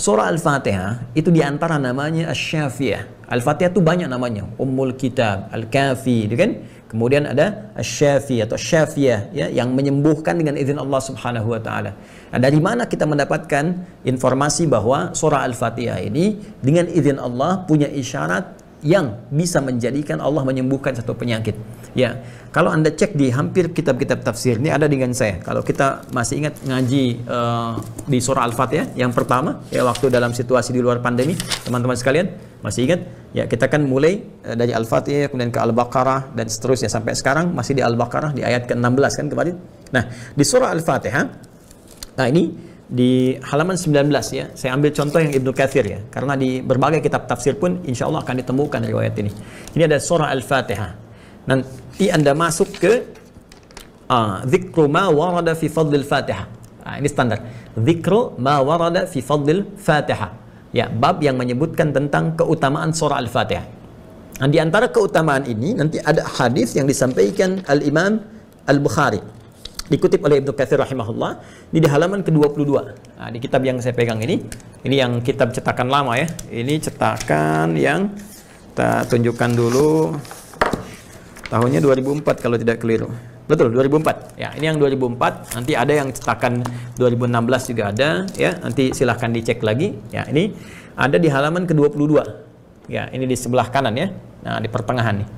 surah Al-Fatihah itu diantara namanya Asy-Syafiyah. Al-Fatihah itu banyak namanya, Ummul Kitab, Al-Kafi, gitu kan? Kemudian ada Asy-Syafi atau Syafiyah, ya, yang menyembuhkan dengan izin Allah Subhanahu wa taala. Nah, dari mana kita mendapatkan informasi bahwa surah Al-Fatihah ini dengan izin Allah punya isyarat yang bisa menjadikan Allah menyembuhkan satu penyakit. Ya, kalau Anda cek di hampir kitab-kitab tafsir ini ada dengan saya. Kalau kita masih ingat ngaji di surah Al-Fatihah yang pertama, ya, waktu dalam situasi di luar pandemi, teman-teman sekalian masih ingat? Ya, kita kan mulai dari Al-Fatihah kemudian ke Al-Baqarah dan seterusnya sampai sekarang masih di Al-Baqarah di ayat ke-16 kan kemarin. Nah, di surah Al-Fatihah, nah ini di halaman 19, ya, saya ambil contoh yang Ibnu Katsir, ya, karena di berbagai kitab tafsir pun insya Allah akan ditemukan riwayat ini. Ini ada surah Al-Fatihah. Nanti Anda masuk ke dzikru ma warada fi fadlil Fatihah. Nah, ini standar. Dzikru ma warada fi fadlil Fatihah. Ya, bab yang menyebutkan tentang keutamaan surah Al-Fatihah. Nah, di antara keutamaan ini nanti ada hadis yang disampaikan Al-Imam Al-Bukhari. Dikutip oleh Ibnu Katsir rahimahullah, ini di halaman ke-22. Nah, di kitab yang saya pegang ini yang kitab cetakan lama, ya. Ini cetakan yang kita tunjukkan dulu. Tahunnya 2004 kalau tidak keliru. Betul, 2004. Ya, ini yang 2004. Nanti ada yang cetakan 2016 juga ada, ya. Nanti silahkan dicek lagi. Ya, ini ada di halaman ke-22. Ya, ini di sebelah kanan, ya. Nah, di pertengahan nih.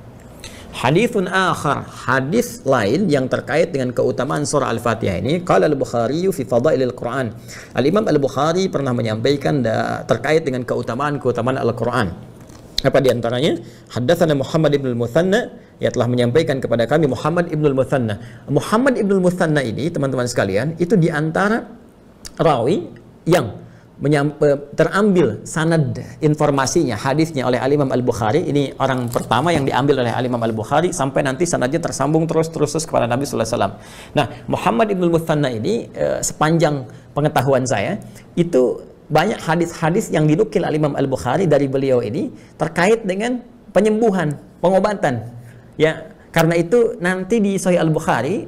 Haditsun akhar, hadis lain yang terkait dengan keutamaan surah Al-Fatihah ini, qala Al-Bukhari fi fadailil Quran. Al-Imam Al-Bukhari pernah menyampaikan terkait dengan keutamaan Al-Quran. Apa di antaranya? Haddatsana Muhammad ibn al-Muthanna, ya, telah menyampaikan kepada kami Muhammad ibn al-Muthanna. Muhammad ibn al-Muthanna ini, teman-teman sekalian, itu di antara rawi yang terambil sanad informasinya, hadisnya oleh Al-Imam Al-Bukhari. Ini orang pertama yang diambil oleh Al-Imam Al-Bukhari sampai nanti sanadnya tersambung terus kepada Nabi sallallahu alaihi wasallam. Nah, Muhammad ibn al-Muthanna ini sepanjang pengetahuan saya itu banyak hadis-hadis yang dinukil Al-Imam Al-Bukhari dari beliau ini terkait dengan penyembuhan, pengobatan. Ya, karena itu nanti di Sahih Al-Bukhari,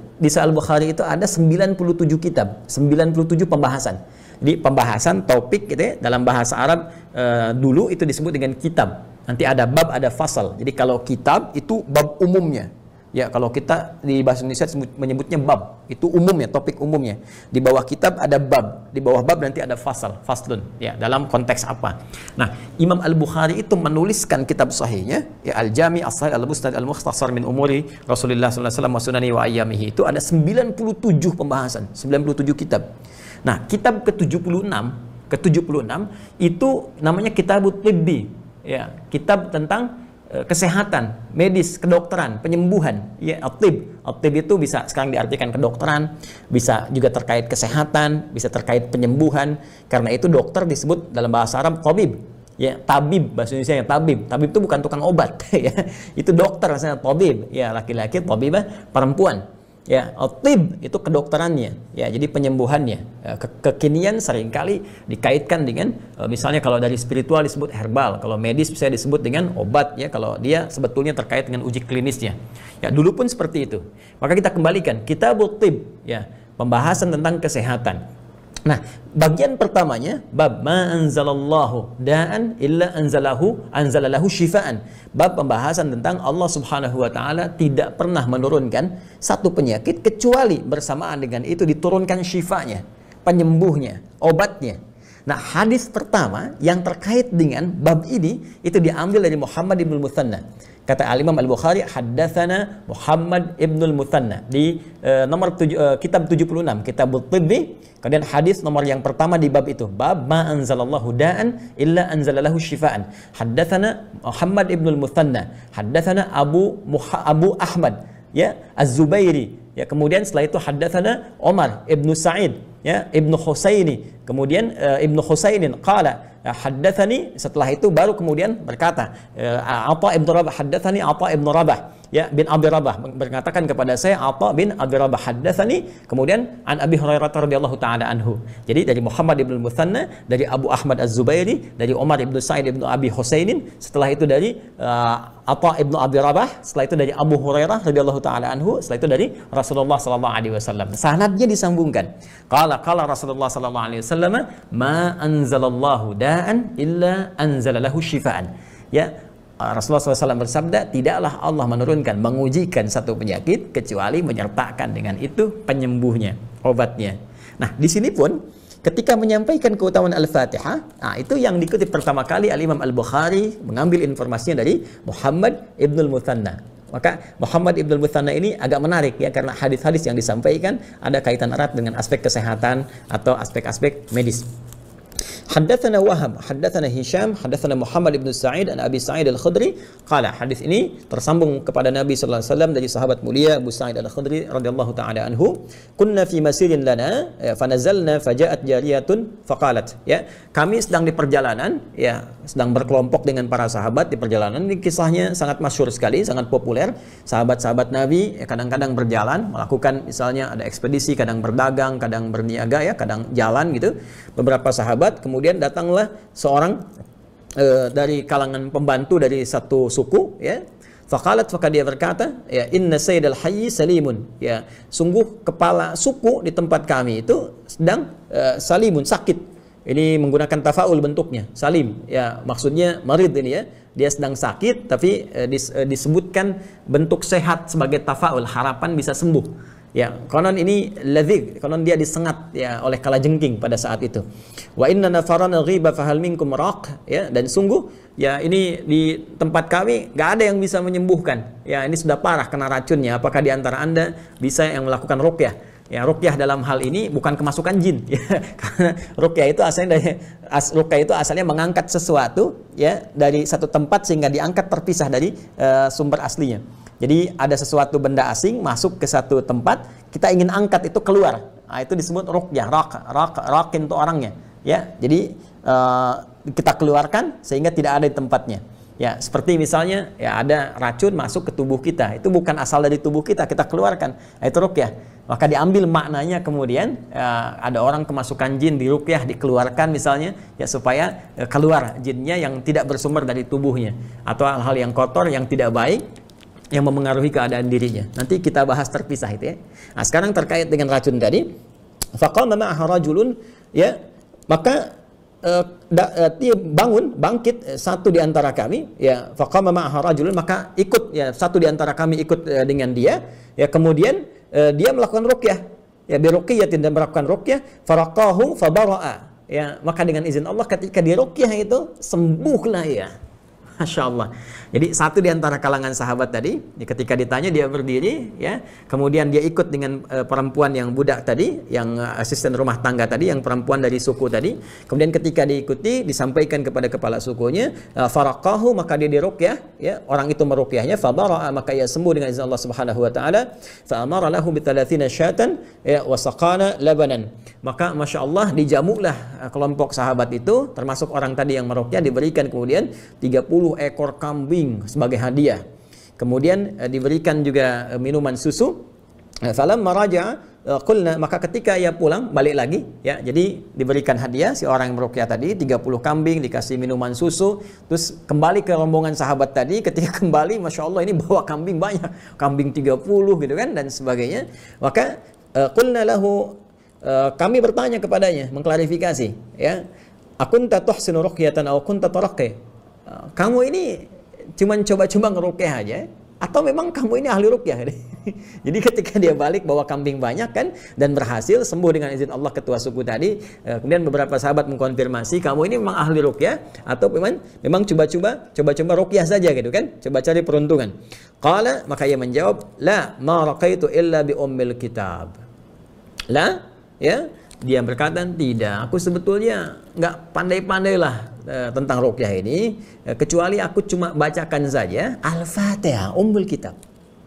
itu ada 97 kitab, 97 pembahasan. Jadi pembahasan topik gitu, ya, dalam bahasa Arab dulu itu disebut dengan kitab. Nanti ada bab, ada fasal. Jadi kalau kitab itu bab umumnya. Ya, kalau kita di bahasa Indonesia menyebutnya bab, itu umumnya, topik umumnya. Di bawah kitab ada bab, di bawah bab nanti ada fasal, faslun. Ya, dalam konteks apa? Nah, Imam Al-Bukhari itu menuliskan kitab sahihnya, ya, Al-Jami' As-Sahih Al-Musnad Al-Mukhtasar min Umuri Rasulullah sallallahu alaihi wasallam wa sunani wa ayyamihi. Itu ada 97 pembahasan, 97 kitab. Nah, kitab ke-76 itu namanya Kitabut Tibbi, ya, kitab tentang kesehatan, medis, kedokteran, penyembuhan. Ya, at-tib itu bisa sekarang diartikan kedokteran, bisa juga terkait kesehatan, bisa terkait penyembuhan. Karena itu dokter disebut dalam bahasa Arab tabib. Ya, tabib bahasa Indonesia, ya, tabib. Tabib itu bukan tukang obat, ya. Itu dokter rasanya, tabib. Ya, laki-laki, tabibah perempuan. Ya, at-tib itu kedokterannya, ya, jadi penyembuhannya. Ya, kekinian seringkali dikaitkan dengan misalnya kalau dari spiritual disebut herbal, kalau medis bisa disebut dengan obat, ya, kalau dia sebetulnya terkait dengan uji klinisnya. Ya, dulu pun seperti itu. Maka kita kembalikan Kitabut Tib, ya, pembahasan tentang kesehatan. Nah, bagian pertamanya bab ma anzalallahu da'an illa anzalalahu syifaan. Bab pembahasan tentang Allah Subhanahu wa taala tidak pernah menurunkan satu penyakit kecuali bersamaan dengan itu diturunkan syifanya, penyembuhnya, obatnya. Nah, hadis pertama yang terkait dengan bab ini itu diambil dari Muhammad ibn al-Muthanna. Kata Al-Imam Al-Bukhari, haddatsana Muhammad ibn al-Muthanna di kitab 76, Kitabut Tibbi. Kemudian hadis nomor yang pertama di bab itu, bab ma anzalallahu da'an illa anzalalahu syifaan. Haddatsana Muhammad ibn al-Muthanna, haddatsana Abu Ahmad, ya, Az-Zubairi. Ya, kemudian setelah itu haddatsana Umar ibn Sa'id, ya, Ibnu Husaini. Kemudian Ibnu Husainin qala haddatsani, setelah itu baru kemudian berkata Atha ibn Rabah, haddatsani Atha ibn Rabah, ya, bin Abi Rabah, berkatakan kepada saya Atha bin Abi Rabah haddatsani, kemudian an Abi Hurairah radhiyallahu taala anhu. Jadi dari Muhammad ibn al-Muthanna, dari Abu Ahmad Az-Zubairi, dari Umar ibn Sa'id ibn Abi Husainin, setelah itu dari Atha ibn Abi Rabah, setelah itu dari Abu Hurairah radhiyallahu taala anhu, setelah itu dari Rasulullah sallallahu alaihi wasallam. Sanadnya disambungkan. Qala Rasulullah sallallahu alaihi wasallam, wasallam, "Ma anzalallahu da'an illa anzalalahu syifaan." Ya, Rasulullah SAW bersabda, tidaklah Allah menurunkan, mengujikan satu penyakit kecuali menyertakan dengan itu penyembuhnya, obatnya. Nah, di sini pun ketika menyampaikan keutamaan Al-Fatihah, itu yang dikutip pertama kali Al-Imam Al-Bukhari mengambil informasinya dari Muhammad Ibnul Muthanna. Maka Muhammad Ibnul Muthanna ini agak menarik ya, karena hadis-hadis yang disampaikan ada kaitan erat dengan aspek kesehatan atau aspek-aspek medis. Haddatsana Wahab, haddatsana Hisham, haddatsana Muhammad ibn Sa'id an Abi Sa'id al-Khudri qala, hadis ini tersambung kepada Nabi sallallahu alaihi wasallam dari sahabat mulia Abu Sa'id al-Khudri radhiyallahu taala anhu, kunna fi masirin lana fanazalna faja'at jariyatun faqalat, ya, kami sedang di perjalanan, ya, sedang berkelompok dengan para sahabat di perjalanan. Ini kisahnya sangat masyhur sekali, sangat populer. Sahabat-sahabat Nabi kadang-kadang berjalan melakukan, misalnya ada ekspedisi, kadang berdagang, kadang berniaga, ya, kadang jalan gitu. Beberapa sahabat, kemudian datanglah seorang dari kalangan pembantu dari satu suku, ya. Faqalat, maka dia berkata, ya, inna sayyidal hayyi salimun, ya, sungguh kepala suku di tempat kami itu sedang salimun, sakit. Ini menggunakan tafaul bentuknya, salim, ya, maksudnya marid ini, ya, dia sedang sakit, tapi disebutkan bentuk sehat sebagai tafaul, harapan bisa sembuh. Ya, konon ini ladzik, konon dia disengat, ya, oleh kalajengking pada saat itu. Wa inna nafarana ghiba fahal minkum raq, ya, dan sungguh, ya, ini di tempat kami nggak ada yang bisa menyembuhkan. Ya, ini sudah parah kena racunnya. Apakah di antara Anda bisa yang melakukan ruqyah? Ya, ruqyah dalam hal ini bukan kemasukan jin, ya, karena ruqyah itu asalnya mengangkat sesuatu, ya, dari satu tempat sehingga diangkat terpisah dari sumber aslinya. Jadi ada sesuatu benda asing masuk ke satu tempat, kita ingin angkat itu keluar. Nah, itu disebut ruqyah, raqin itu orangnya, ya. Jadi kita keluarkan sehingga tidak ada di tempatnya. Ya, seperti misalnya, ya, ada racun masuk ke tubuh kita, itu bukan asal dari tubuh kita, kita keluarkan. Nah, itu ruqyah. Maka diambil maknanya, kemudian ada orang kemasukan jin, di ruqyah, dikeluarkan misalnya, ya, supaya keluar jinnya yang tidak bersumber dari tubuhnya, atau hal-hal yang kotor, yang tidak baik, yang memengaruhi keadaan dirinya. Nanti kita bahas terpisah itu, ya. Nah, sekarang terkait dengan racun tadi, faqama ma'aha rajulun, ya, maka dia bangkit satu di antara kami, ya, faqama ma'aha rajulun, maka ikut, ya, satu di antara kami ikut dengan dia, ya, kemudian dia melakukan ruqyah, ya, bi ruqyatin, dan melakukan ruqyah, faraqahu fabara'a, ya, maka dengan izin Allah ketika di ruqyah itu sembuhlah, ya. Masya Allah. Jadi satu di antara kalangan sahabat tadi, ketika ditanya dia berdiri, ya, kemudian dia ikut dengan perempuan yang budak tadi, yang asisten rumah tangga tadi, yang perempuan dari suku tadi. Kemudian ketika diikuti, disampaikan kepada kepala sukunya, faraqahu, maka dia diruqyah, ya, orang itu meruqyahnya, fabara'a, maka ia sembuh dengan izin Allah Subhanahu wa taala. Fa amara lahu bi 30 syatan, ya, wa saqana labanan. Maka Masya Allah, dijamulah kelompok sahabat itu, termasuk orang tadi yang meruqyah, diberikan kemudian 30 ekor kambing sebagai hadiah. Kemudian diberikan juga minuman susu. Falamma raja'a qulna, maka ketika ia pulang balik lagi, ya, jadi diberikan hadiah si orang yang meruqyah tadi, 30 kambing, dikasih minuman susu, terus kembali ke rombongan sahabat tadi. Ketika kembali, Masya Allah, ini bawa kambing banyak, kambing 30 gitu kan, dan sebagainya. Maka qulna lahu, kami bertanya kepadanya, mengklarifikasi, ya, akunta tuhsinu ruqyatan aw kunta taraqi, kamu ini cuma coba-coba ngeruqyah aja, atau memang kamu ini ahli ruqyah? Jadi ketika dia balik bawa kambing banyak kan, dan berhasil sembuh dengan izin Allah ketua suku tadi, kemudian beberapa sahabat mengkonfirmasi, kamu ini memang ahli ruqyah atau memang coba-coba ruqyah saja gitu kan, coba cari peruntungan. Qala, maka ia menjawab, la ma raqaitu illa bi ummil kitab. La, ya, dia berkata, tidak, aku sebetulnya nggak pandai-pandailah tentang ruqyah ini, kecuali aku cuma bacakan saja Al-Fatihah, ummul kitab.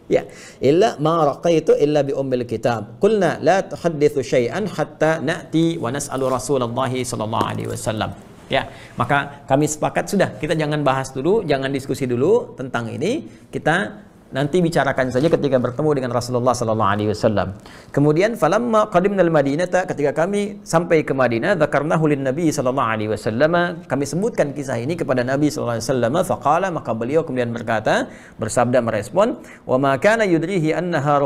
Ya, illa ma raqaitu illa bi ummil kitab. Qulna la tuhadditsu syai'an hatta na'ti wa nas'alu Rasulullah sallallahu alaihi wasallam. Ya, maka kami sepakat sudah, kita jangan bahas dulu, jangan diskusi dulu tentang ini, kita nanti bicarakan saja ketika bertemu dengan Rasulullah sallallahu alaihi wasallam. Kemudian falamma qadimnal Madinata, ketika kami sampai ke Madinah, dzakarnahu lin Nabi sallallahu alaihi wasallam, kami sebutkan kisah ini kepada Nabi sallallahu alaihi wasallam. Faqala, maka beliau kemudian berkata, bersabda, merespon, wa ma kana yudrihi annaha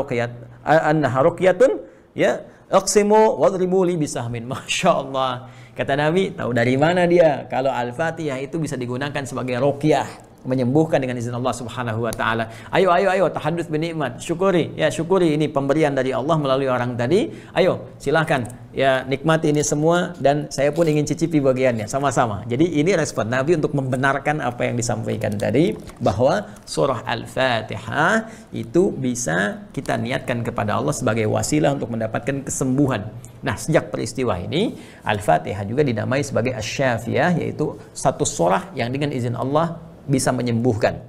ruqyatun, ya, Aqsimu wadribu li bisahmin. Masya Allah. Kata Nabi, tahu dari mana dia? Kalau Al-Fatihah itu bisa digunakan sebagai ruqyah, menyembuhkan dengan izin Allah Subhanahu wa taala. Ayo tahadduts binikmat. Syukuri, ya syukuri ini pemberian dari Allah melalui orang tadi. Ayo, silahkan ya nikmati ini semua dan saya pun ingin cicipi bagiannya sama-sama. Jadi ini respon Nabi untuk membenarkan apa yang disampaikan tadi, bahwa surah Al-Fatihah itu bisa kita niatkan kepada Allah sebagai wasilah untuk mendapatkan kesembuhan. Nah, sejak peristiwa ini Al-Fatihah juga dinamai sebagai Asy-Syafiyah, yaitu satu surah yang dengan izin Allah bisa menyembuhkan.